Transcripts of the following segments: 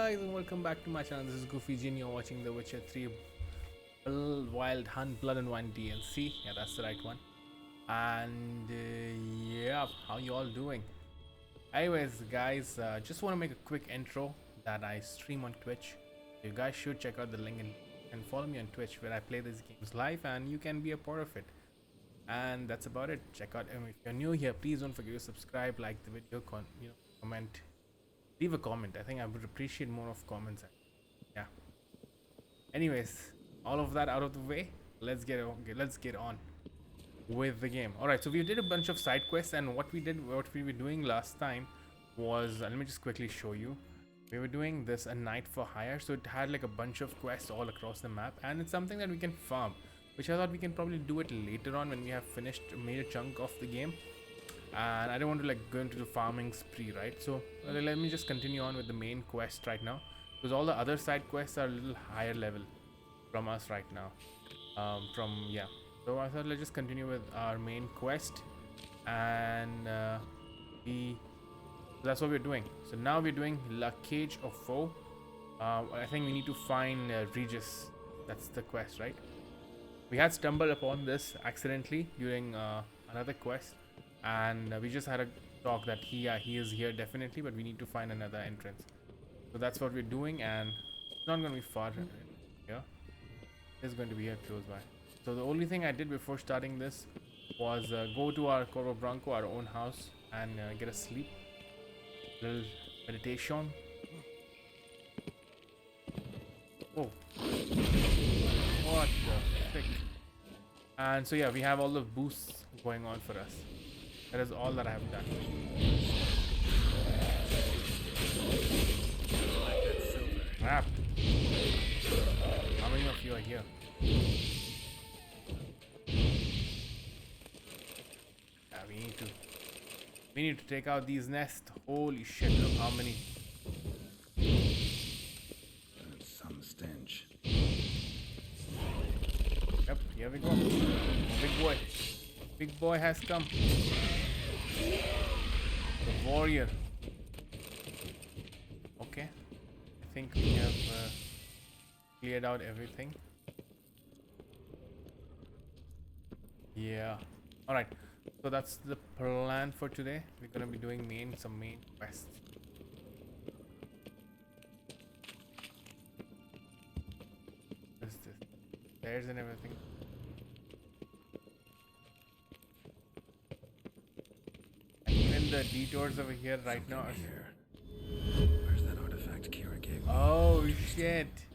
guys, and welcome back to my channel. This is GoofyG and you're watching The Witcher 3 Wild Hunt Blood and Wine DLC. Yeah, that's the right one. And yeah, how you all doing? Anyways, guys, just want to make a quick intro that I stream on Twitch. You guys should check out the link and follow me on Twitch where I play these games live and you can be a part of it. And that's about it. Check out, if you're new here, please don't forget to subscribe, like the video, comment, leave a comment. I think I would appreciate more of comments. Yeah. Anyways, all of that out of the way, let's get on with the game. All right, so we did a bunch of side quests, and what we were doing last time was let me just quickly show you. We were doing this a night for hire, so it had like a bunch of quests all across the map, and it's something that we can farm, which I thought we can probably do it later on when we have made a chunk of the game. And I don't want to like go into the farming spree, right? So let me just continue on with the main quest right now, because all the other side quests are a little higher level from us right now. So I thought let's just continue with our main quest, and that's what we're doing. So now we're doing La Cage Au Fou. I think we need to find Regis. That's the quest, right? We had stumbled upon this accidentally during another quest, and we just had a talk that he is here definitely, but we need to find another entrance. So that's what we're doing, and it's not going to be far here. It's going to be here close by. So the only thing I did before starting this was go to our Coro Branco, our own house, and get a sleep, little meditation. Oh, what the frick! And so yeah, we have all the boosts going on for us. That is all that I have done. Crap. How many of you are here? Yeah, we need to take out these nests. Holy shit, look how many. That's some stench. Yep, here we go. Big boy has come. The warrior. Okay, I think we have cleared out everything. Yeah. All right. So that's the plan for today. We're gonna be doing some main quests. What is this? Stairs and everything. Even the detours over here right Something now are here. Where's that artifact Kira gave me? Oh shit.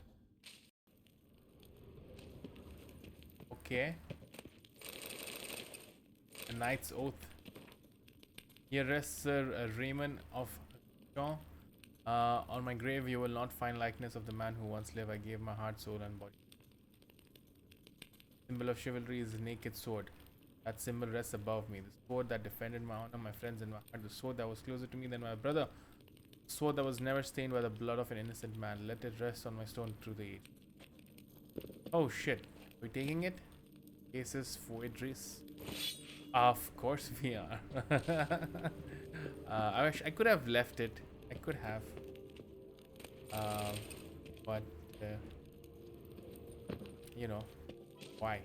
Okay. A knight's oath. Here rests Sir Raymond of Jean. On my grave you will not find likeness of the man who once lived. I gave my heart, soul and body. Symbol of chivalry is a naked sword. That symbol rests above me. The sword that defended my honor, my friends, and my heart. The sword that was closer to me than my brother. The sword that was never stained by the blood of an innocent man. Let it rest on my stone through the age. Oh shit. Are we taking it? Cases for Idris. Of course we are. I wish I could have left it. I could have. But you know, why?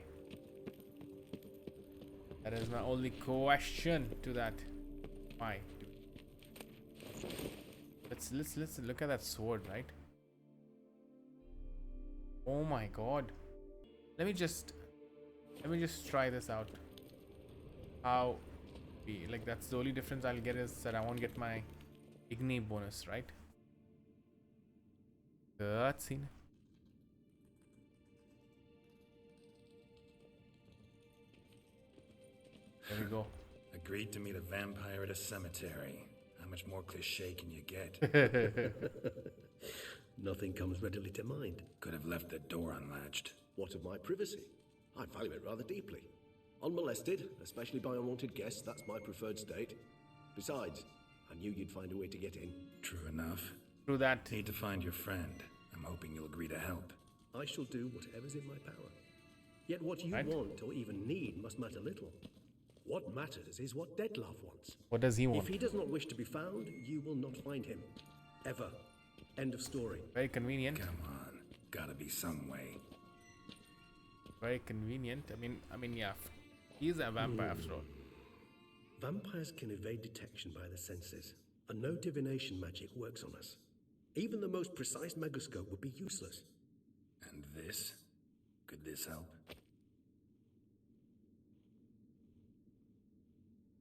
That is my only question to that. Why? Let's look at that sword, right? Oh my god. Let me just try this out. How be like that's the only difference I'll get is that I won't get my Igni bonus, right? Cutscene. There we go. Agreed to meet a vampire at a cemetery. How much more cliche can you get? Nothing comes readily to mind. Could have left the door unlatched. What of my privacy? I value it rather deeply. Unmolested, especially by unwanted guests, that's my preferred state. Besides, I knew you'd find a way to get in. True enough. Through that. Need to find your friend. I'm hoping you'll agree to help. I shall do whatever's in my power. Yet what you want or even need must matter little. What matters is what Detlef wants. What does he want? If he does not wish to be found, you will not find him. Ever. End of story. Very convenient. Come on. Gotta be some way. Very convenient. I mean, yeah. He's a vampire after all. Vampires can evade detection by the senses, and no divination magic works on us. Even the most precise megascope would be useless. And this? Could this help?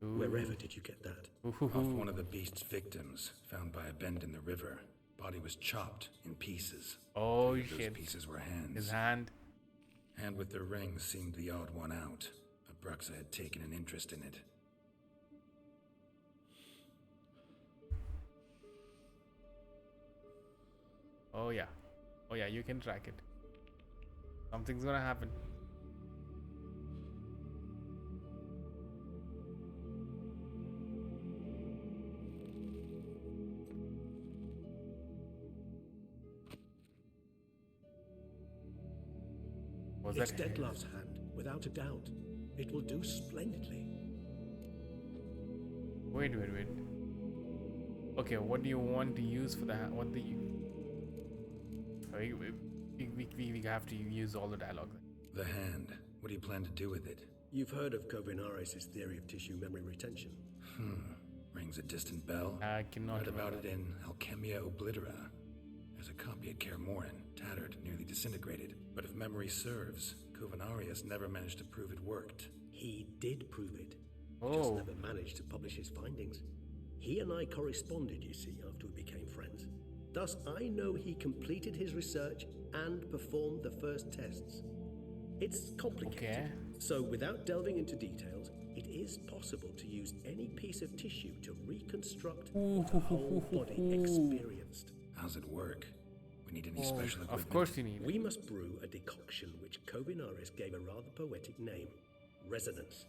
Wherever did you get that? Off one of the beast's victims, found by a bend in the river. Body was chopped in pieces. Oh Those shit. pieces were hands. His hand. Hand with the ring seemed the odd one out. Abruxa had taken an interest in it. Oh yeah. Oh yeah, you can track it. Something's gonna happen. Was It's that Dettlaff's hand, without a doubt. It will do splendidly. Wait. Okay, what do you want to use for that? What do you? We have to use all the dialogue. The hand. What do you plan to do with it? You've heard of Kovinaris' theory of tissue memory retention. Rings a distant bell. I cannot Read about remember. it in Alchemia Oblitera. There's a copy at Kaer Morhen, tattered, nearly disintegrated. But if memory serves, Kovinaris never managed to prove it worked. He did prove it. Oh. Just never managed to publish his findings. He and I corresponded, you see, after we became friends. Thus, I know he completed his research and performed the first tests. It's complicated. Okay. So, without delving into details, it is possible to use any piece of tissue to reconstruct what a whole body experienced. How's it work? We need any special equipment? Of course you need it. We must brew a decoction which Kovinaris gave a rather poetic name, resonance.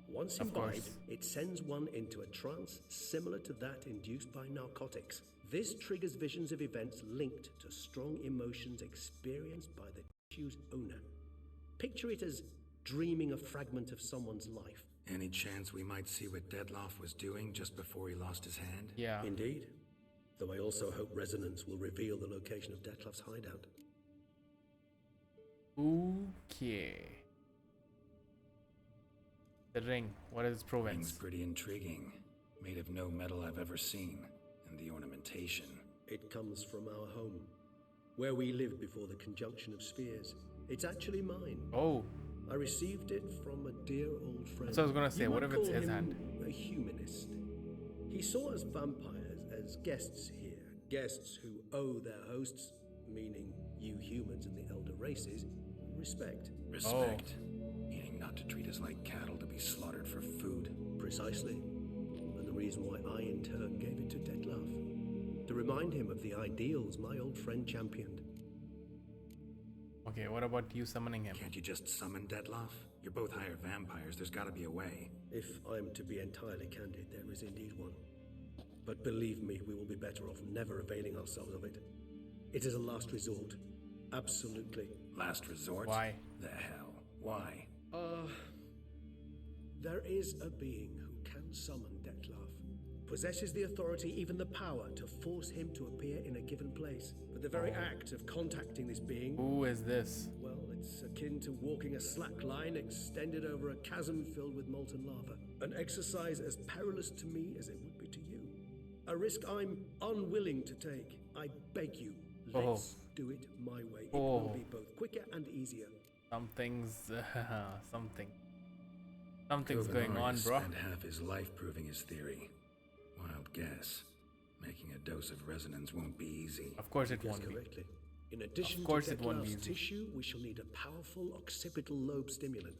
Once Of imbibed, course. it sends one into a trance similar to that induced by narcotics. This triggers visions of events linked to strong emotions experienced by the tissue's owner. Picture it as dreaming a fragment of someone's life. Any chance we might see what Dettlaff was doing just before he lost his hand? Yeah. Indeed. Though I also hope resonance will reveal the location of Dettlaff's hideout. Okay. The ring. What is its Ring's province? pretty intriguing. Made of no metal I've ever seen. And the ornamentation. It comes from our home, where we lived before the conjunction of spheres. It's actually mine. Oh, I received it from a dear old friend. that's what I was gonna say. You What might if it's call his him hand? A humanist. He saw us vampires as guests here, guests who owe their hosts, meaning you humans and the elder races, respect. Respect. Meaning not to treat us like cattle to be slaughtered for food. Precisely. And the reason why I in turn gave it to Dettlaff. To remind him of the ideals my old friend championed. Okay, what about you summoning him? Can't you just summon Dettlaff? You're both higher vampires. There's gotta be a way. If I'm to be entirely candid, there is indeed one. But believe me, we will be better off never availing ourselves of it. It is a last resort. Absolutely. Last resort? Why? The hell? Why? There is a being who can summon Dettlaff. Possesses the authority, even the power, to force him to appear in a given place. But the very act of contacting this being, Who is this? well, it's akin to walking a slack line extended over a chasm filled with molten lava. An exercise as perilous to me as it would be to you. A risk I'm unwilling to take. I beg you, let's do it my way. It will be both quicker and easier. Something's something's going on, Kovinaris bro. spent half his life proving his theory. Wild guess. Making a dose of resonance won't be easy. Of course it Guess won't be. correctly. In addition Of course to it won't be Dettlaff's easy. tissue, we shall need a powerful occipital lobe stimulant.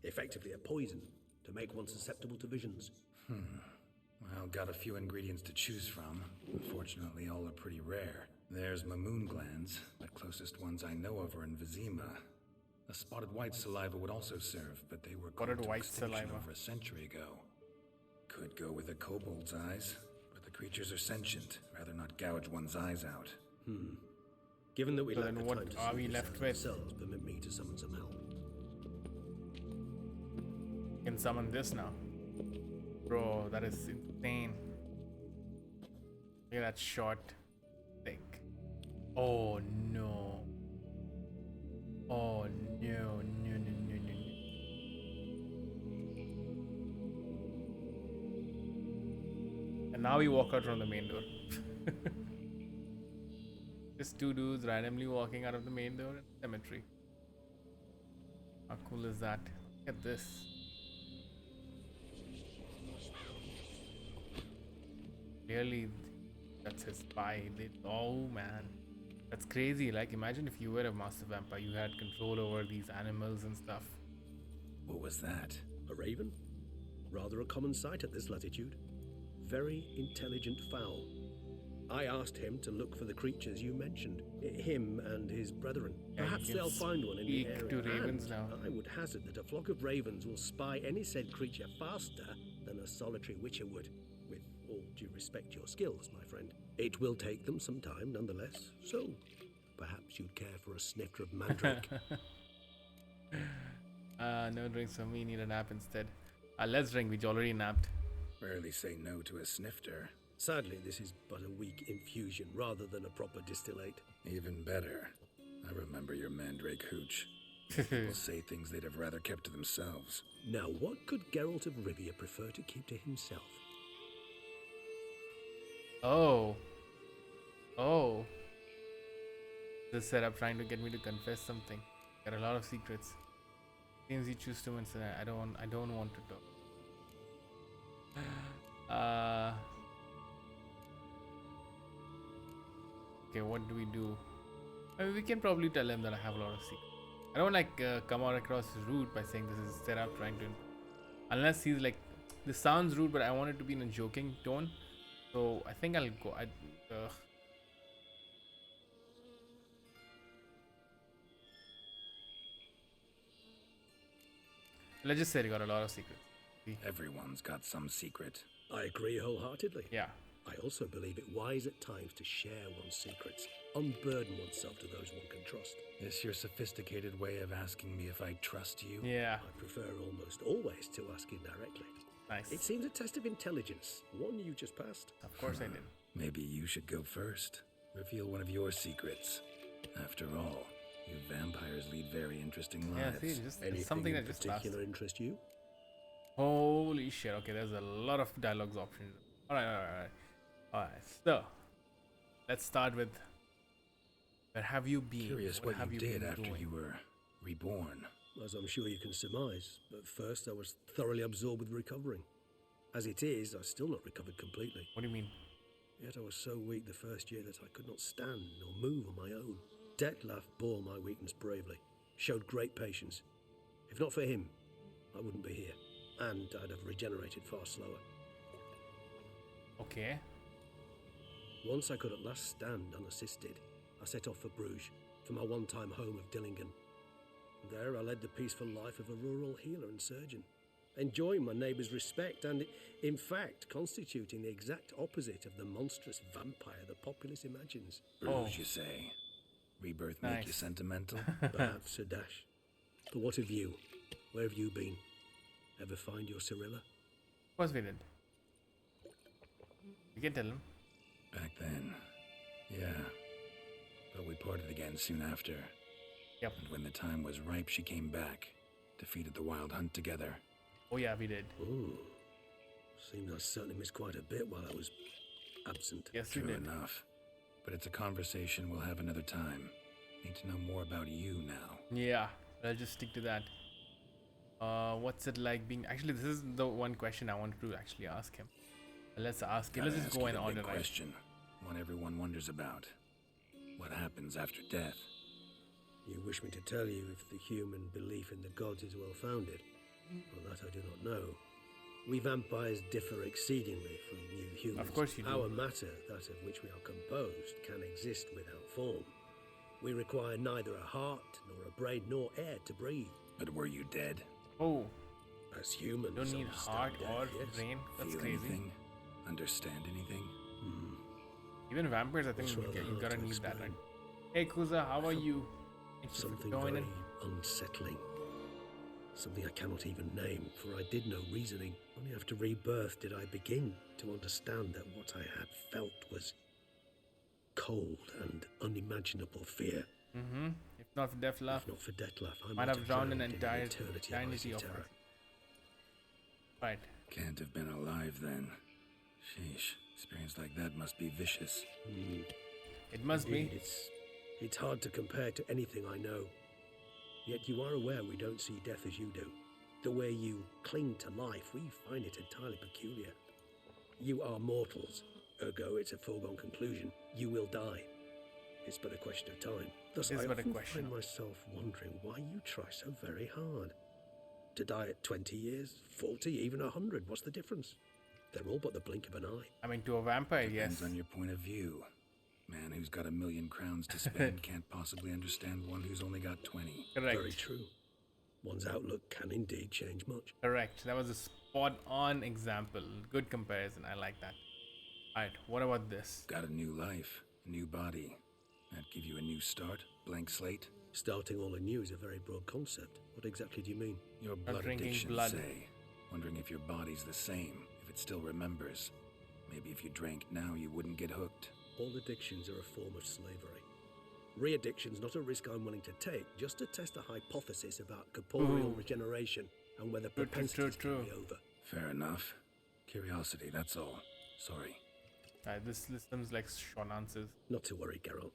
Effectively a poison to make one susceptible to visions. Well, got a few ingredients to choose from. Unfortunately, all are pretty rare. There's Mamoon glands, the closest ones I know of are in Vizima. A spotted white saliva would also serve, but they were Spotted called to white extinction saliva. over a century ago. Could go with a kobold's eyes, but the creatures are sentient. Rather not gouge one's eyes out. Given that we So lack then the what time to are sort we this left out with? ourselves, permit me to summon some help. You can summon this now. Bro, that is insane. Look at that short, thick. Oh no. Oh no, no, no, no, no, no. And now we walk out from the main door. Just two dudes randomly walking out of the main door in the cemetery. How cool is that? Look at this. Clearly, that's his spy. Oh man. That's crazy. Like, imagine if you were a master vampire, you had control over these animals and stuff. What was that? A raven? Rather a common sight at this latitude. Very intelligent fowl. I asked him to look for the creatures you mentioned. Him and his brethren. Yeah, you Perhaps can they'll find one in the speak area. to ravens And now. I would hazard that a flock of ravens will spy any said creature faster than a solitary witcher would. With all due respect to your skills, my friend. It will take them some time, nonetheless. So, perhaps you'd care for a snifter of mandrake. No drinks for me, need a nap instead. Let's drink, we already napped. Rarely say no to a snifter. Sadly, this is but a weak infusion rather than a proper distillate. Even better. I remember your mandrake hooch. People say things they'd have rather kept to themselves. Now, what could Geralt of Rivia prefer to keep to himself? Oh. Oh. This setup trying to get me to confess something. Got a lot of secrets. Things you choose to mention. I don't want to talk. Okay, what do we do? I mean, we can probably tell him that I have a lot of secrets. I don't like come out across rude by saying this is setup trying to, unless he's like, this sounds rude, but I want it to be in a joking tone. So I think I'll go. Let's just say he got a lot of secrets. See? Everyone's got some secret. I agree wholeheartedly. Yeah. I also believe it wise at times to share one's secrets, unburden oneself to those one can trust. Is your sophisticated way of asking me if I trust you? Yeah. I prefer almost always to ask indirectly. Nice. It seems a test of intelligence, one you just passed. Of course I did. Maybe you should go first. Reveal one of your secrets. After all, you vampires lead very interesting Yeah, lives. see, just Anything something in that just passed. particular interest you? Holy shit. Okay, there's a lot of dialogues options. Alright. So, let's start with where have you been? Curious what have you did been after doing? you were reborn. As I'm sure you can surmise, but first I was thoroughly absorbed with recovering. As it is, I've still not recovered completely. What do you mean? Yet I was so weak the first year that I could not stand nor move on my own. Detlef bore my weakness bravely, showed great patience. If not for him, I wouldn't be here, and I'd have regenerated far slower. Okay. Once I could at last stand unassisted, I set off for Bruges, for my one-time home of Dillingen. There I led the peaceful life of a rural healer and surgeon, enjoying my neighbours' respect and, in fact, constituting the exact opposite of the monstrous vampire the populace imagines. Bruges, you say? Rebirth make you Nice. sentimental? Perhaps, Sir Dash. But what of you? Where have you been? Ever find your Cyrilla? Of course we did. You can tell him. Back then, yeah. But we parted again soon after. Yep. And when the time was ripe, she came back. Defeated the Wild Hunt together. Oh yeah, we did. Ooh. Seems I certainly missed quite a bit while I was absent. Yes, we True did. enough. But it's a conversation we'll have another time. Need to know more about you now. Yeah, I'll just stick to that. What's it like being? Actually, this is the one question I wanted to actually ask him. Let's ask him. Let's Gotta just ask go you in the order, big right? question. One everyone wonders about. What happens after death? You wish me to tell you if the human belief in the gods is well founded? Well, that I do not know. We vampires differ exceedingly from you humans. Of course you do. Our matter, that of which we are composed, can exist without form. We require neither a heart, nor a brain, nor air to breathe. But were you dead? Oh, As humans, don't need heart understand or death, yes. brain. That's Feel crazy. anything? Understand anything? Even vampires, I think It's you rather hard gotta to need that, explain. right? Hey Kuza, how are you? Thank you for Something joining. very unsettling. Something I cannot even name, for I did no reasoning. Only after rebirth did I begin to understand that what I had felt was cold and unimaginable fear. If not for Deathlock, If not for Dettlaff, I might have drowned an in entire eternity eternity of of terror. us. Right. Can't have been alive then. Sheesh, experience like that must be vicious. It must Indeed, be. it's hard to compare to anything I know. Yet you are aware we don't see death as you do. The way you cling to life, we find it entirely peculiar. You are mortals, ergo it's a foregone conclusion. You will die. It's but a question of time. Thus, It's I but a often question find of- myself wondering why you try so very hard. To die at 20 years, 40, even 100, what's the difference? They're all but the blink of an eye. I mean, to a vampire, Depends yes. on your point of view. Man who's got 1,000,000 crowns to spend can't possibly understand one who's only got 20. Correct. Very true. One's outlook can indeed change much. Correct. That was a spot-on example. Good comparison. I like that. Alright, what about this? Got a new life, a new body. That give you a new start, blank slate. Starting all anew is a very broad concept. What exactly do you mean? Your blood drinking addiction, blood. say. Wondering if your body's the same, if it still remembers. Maybe if you drank now, you wouldn't get hooked. All addictions are a form of slavery. Re-addiction's not a risk I'm willing to take, just to test a hypothesis about corporeal regeneration and whether propensities true. carry over. Fair enough. Curiosity, that's all. Sorry. This seems like short answers. Not to worry, Geralt.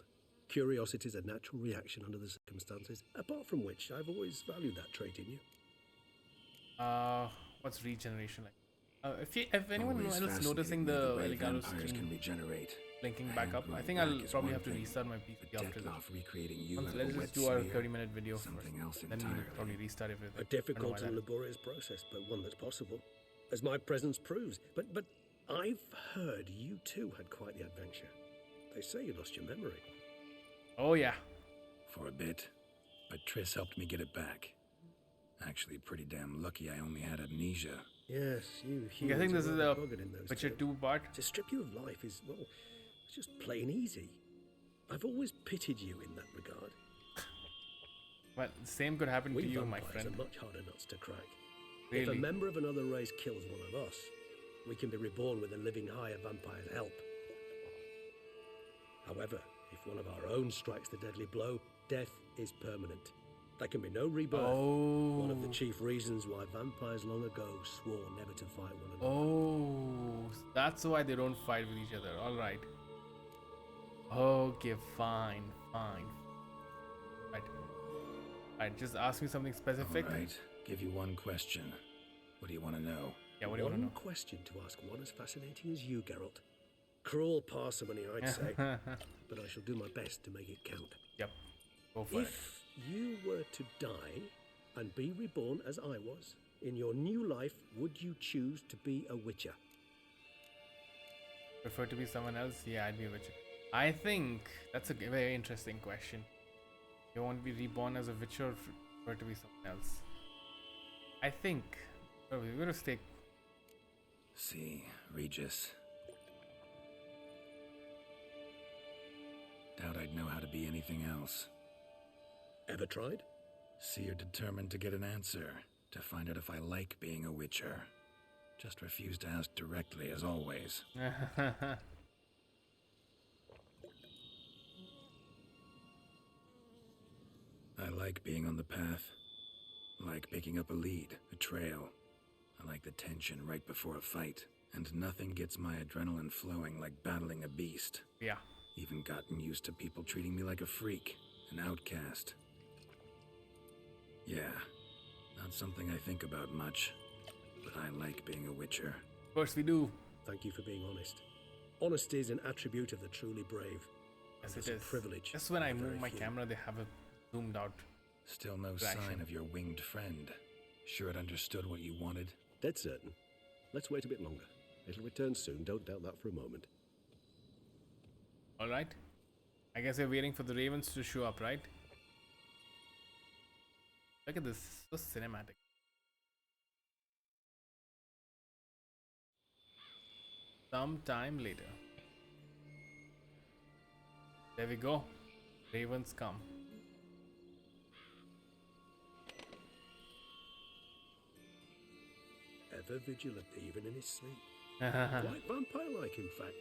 Curiosity is a natural reaction under the circumstances, apart from which I've always valued that trait in you. What's regeneration like? If anyone Always else fascinated noticing me the way Elgato vampires can screen regenerate. blinking A back up, I hand think growing I'll back is probably one have to thing, restart my PC but after this. Dettlaff recreating you Let's in a just wet do our smear, 30-minute video first. something else Then we'll entirely. probably restart everything. A I don't know difficult why and that- laborious process, but one that's possible, as my presence proves. But I've heard you too had quite the adventure. They say you lost your memory. Oh yeah. For a bit, but Triss helped me get it back. Actually, pretty damn lucky I only had amnesia. Yes, you I'm guessing this is a buggered in those Witcher days. 2 part. To strip you of life is, well, it's just plain easy. I've always pitied you in that regard. Well, the same could happen to We you, my vampires friend. are much harder nuts to crack. If a Really. member of another race kills one of us, we can be reborn with a living higher vampire's help. However, if one of our own strikes the deadly blow, death is permanent. There can be no rebirth. One of the Oh. chief reasons why vampires long ago swore never to fight one another. Oh. That's why they don't fight with each other. Alright. Okay, fine. Right, just ask me something specific. Alright, give you one question. What do you want to know? Yeah, what do you want to One know? question to ask one as fascinating as you, Geralt. Cruel parsimony, I'd say, but I shall do my best to make it count. Yep. Go for it. If you were to die and be reborn as I was, in your new life, would you choose to be a witcher? Prefer to be someone else? Yeah, I'd be a Witcher. I think that's a very interesting question. You want to be reborn as a Witcher or prefer to be someone else? I think we're going to stay. See, Regis. Doubt I'd know how to be anything else. Ever tried? See, you're determined to get an answer, to find out if I like being a witcher. Just refuse to ask directly, as always. I like being on the path. Like picking up a lead, a trail. I like the tension right before a fight. And nothing gets my adrenaline flowing like battling a beast. Yeah. Even gotten used to people treating me like a freak, an outcast. Yeah, not something I think about much, but I like being a witcher. Of course we do. Thank you for being honest. Honesty is an attribute of the truly brave. Yes, and it it's is. a privilege. Just when I for move very my few. camera, they have it zoomed out. Still no Action. sign of your winged friend. Sure it understood what you wanted? Dead certain. Let's wait a bit longer. It'll return soon, don't doubt that for a moment. Alright. I guess we're waiting for the ravens to show up, right? Look at this. So cinematic. Sometime later. There we go. Ravens come. Ever vigilant, even in his sleep. Quite vampire-like, in fact.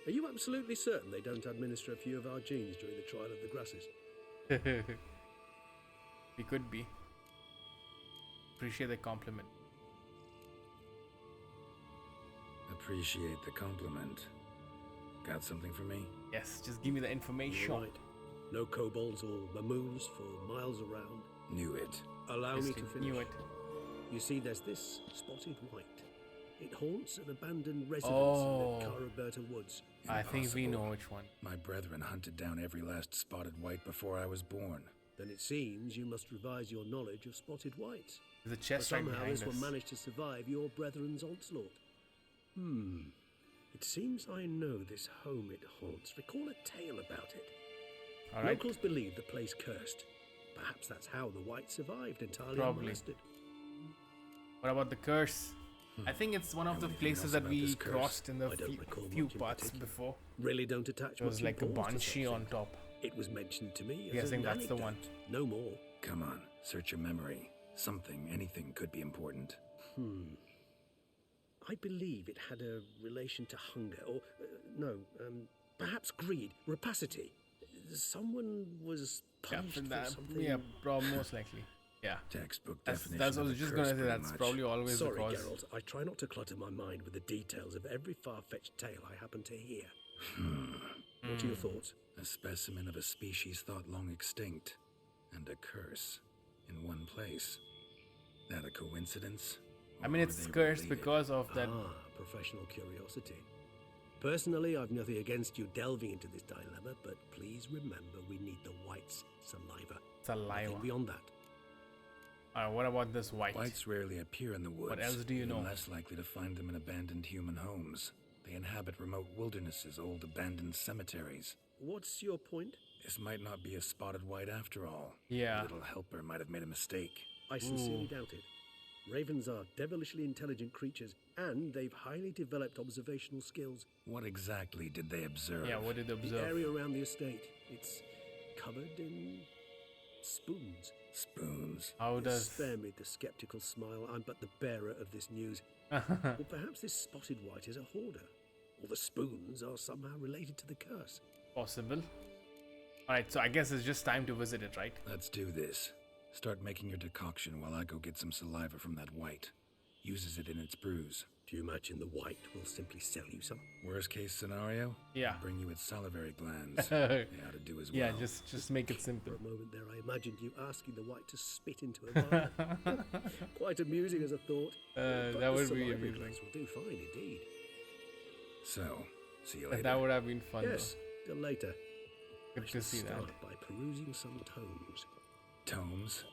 Are you absolutely certain they don't administer a few of our genes during the trial of the grasses? We could be. Appreciate the compliment. Appreciate the compliment. Got something for me? Yes, just give me the information. You're right. No kobolds or mamoons for miles around. Knew it. Allow me Yes, to you finish. knew it. You see, there's this spotted white. It haunts an abandoned residence Oh. in the Caraberta woods. I think we know Impossible. which one. My brethren hunted down every last spotted white before I was born. Then it seems you must revise your knowledge of spotted whites. There's a But chest right somehow behind this us. one managed to survive your brethren's onslaught. It seems I know this home it haunts. Recall a tale about it. All right. Locals believe the place cursed. Perhaps that's how the whites survived entirely Probably. unmolested. What about the curse? I think it's one of Know the anything places else that about we this curse? crossed in the I don't few, recall few much in parts particular. before. Really don't attach It was much like a importance to banshee such on things. top. It was mentioned to me as Guessing an that's the anecdote. one. No more. Come on, search your memory. Something, anything could be important. I believe it had a relation to hunger, or perhaps greed, rapacity. Someone was Yeah, punished for that, something. yeah, most likely. Yeah, Textbook that's definition what I of was a just curse, gonna say. pretty That's much. probably always Sorry, the cause. Geralt. I try not to clutter my mind with the details of every far-fetched tale I happen to hear. What are your thoughts? A specimen of a species thought long extinct, and a curse in one place. That a coincidence? I mean, Or it's are they cursed related? because of that. Professional curiosity. Personally, I've nothing against you delving into this dilemma, but please remember we need the white's saliva. Saliva. Nothing beyond that. What about this white? Whites rarely appear in the woods. else do you even know? Less likely to find them in abandoned human homes. They inhabit remote wildernesses, old abandoned cemeteries. What's your point? This might not be a spotted white after all. Yeah. The little helper might have made a mistake. I sincerely doubt it. Ravens are devilishly intelligent creatures, and they've highly developed observational skills. What exactly did they observe? Yeah, what did they The observe? area around the estate, it's covered in spoons. Spoons. How does? Spare me the skeptical smile. I'm but the bearer of this news. Or perhaps this spotted white is a hoarder. Or the spoons are somehow related to the curse. Possible. Alright, so I guess it's just time to visit it, right? Let's do this. Start making your decoction while I go get some saliva from that white. Uses it in its brews. Do you imagine the white will simply sell you some? Worst case scenario? Yeah. Bring you its salivary glands. They ought to do as well. Yeah, just make it simple. For a moment there, I imagined you asking the white to spit into a vial. Quite amusing as a thought. But that the would be salivary amusing. glands will do fine indeed. So, see you later. That would have been fun Yes, till later. though. Good I to shall see that. start by perusing some tomes. Tomes?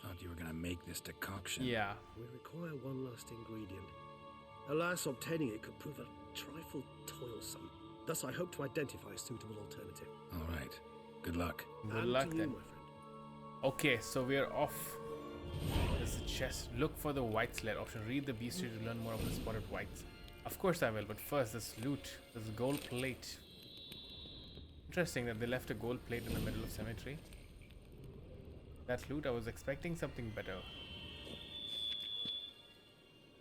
Thought you were gonna make this decoction. Yeah. We require one last ingredient. Alas, obtaining it could prove a trifle toilsome. Thus, I hope to identify a suitable alternative. All right. Good luck. Good And luck to you, then. my friend. Okay, so we're off. There's a chest. Look for the white sled option. Read the bestiary to learn more about the spotted whites. Of course I will, but first this loot. This gold plate. Interesting that they left a gold plate in the middle of cemetery. That loot, I was expecting something better.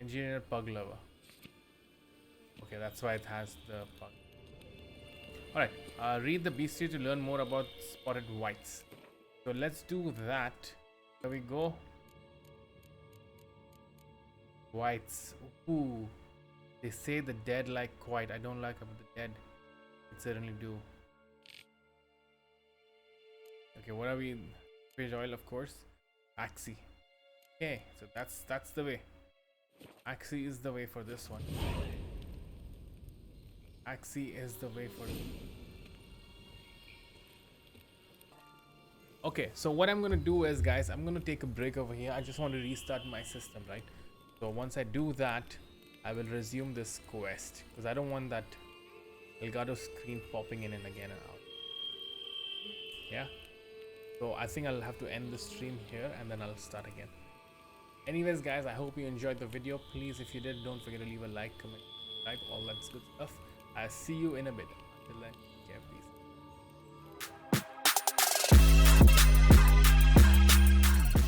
Engineer pug lover. Okay, that's why it has the pug. Alright, read the bestiary to learn more about spotted whites. So let's do that. There we go. Whites. Ooh. They say the dead like quiet. I don't like about the dead. It certainly do. Okay, what are we? Page oil, of course. Axie. Okay, so that's the way. Axie is the way for this one. Axie is the way for it. Okay, so what I'm gonna do is, guys, I'm gonna take a break over here. I just want to restart my system, right? So once I do that, I will resume this quest because I don't want that Elgato screen popping in and again and out. Yeah. So I think I'll have to end the stream here and then I'll start again. Anyways, guys, I hope you enjoyed the video. Please, if you did, don't forget to leave a like, comment, subscribe, all that good stuff. I'll see you in a bit. Until then.